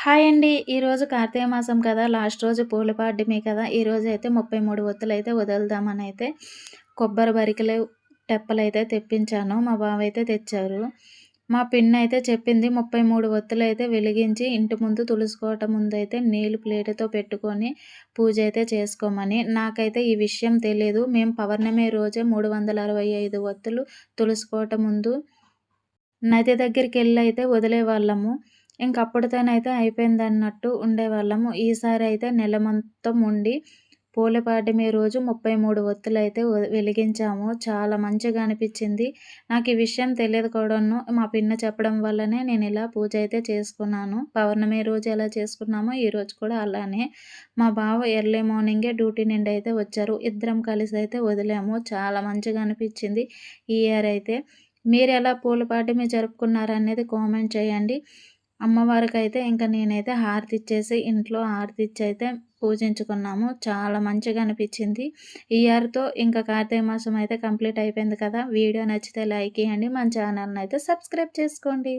Hi అండి. ఈరోజు కార్తీక మాసం కదా! లాస్ట్ రోజు పూల పాడ్యమి కదా! ఈరోజైతే 33 ఒత్తులైతే వదులుదామనైతే కొబ్బరి బరికెలు, టెప్పలైతే తెప్పించాను. మా బావైతే తెచ్చారు. మా పిన్నయితే చెప్పింది 33 ఒత్తులైతే వెలిగించి ఇంటి ముందు తులుసుకోవటం ముందైతే నీళ్ళు ప్లేటుతో పెట్టుకొని పూజ అయితే చేసుకోమని. నాకైతే ఈ విషయం తెలీదు. మేము పౌర్ణమి రోజే 365 ఒత్తులు తులుసుకోవటం ముందు నది దగ్గరికెళ్ళైతే వదిలేవాళ్ళము. ఇంకప్పటితోనైతే అయిపోయిందన్నట్టు ఉండేవాళ్ళము. ఈసారి అయితే నెల మొత్తం ఉండి పూలపాడ్యమి రోజు 33 ఒత్తులైతే వెలిగించాము. చాలా మంచిగా అనిపిచ్చింది. నాకు ఈ విషయం తెలియదు కూడాను. మా పిన్ని చెప్పడం వల్లనే నేనిలా పూజ అయితే చేసుకున్నాను. పౌర్ణమి రోజు ఎలా చేసుకున్నామో ఈరోజు కూడా అలానే. మా బావ ఎర్లీ మార్నింగే డ్యూటీ నుండి అయితే వచ్చారు. ఇద్దరం కలిసైతే వదిలాము. చాలా మంచిగా అనిపిచ్చింది ఈ ఇయర్ అయితే. మీరెలా పూల పాడ్యమి జరుపుకున్నారనేది కామెంట్ చేయండి. అమ్మవారికైతే ఇంక నేనైతే హారతిచ్చేసి ఇంట్లో హారతిచ్చైతే పూజించుకున్నాము. చాలా మంచిగా అనిపిచ్చింది. ఈ ఇయర్‌తో ఇంక కార్తీక మాసం అయితే కంప్లీట్ అయిపోయింది కదా! వీడియో నచ్చితే లైక్ ఇయ్యండి. మన ఛానల్‌నైతే సబ్స్క్రైబ్ చేసుకోండి.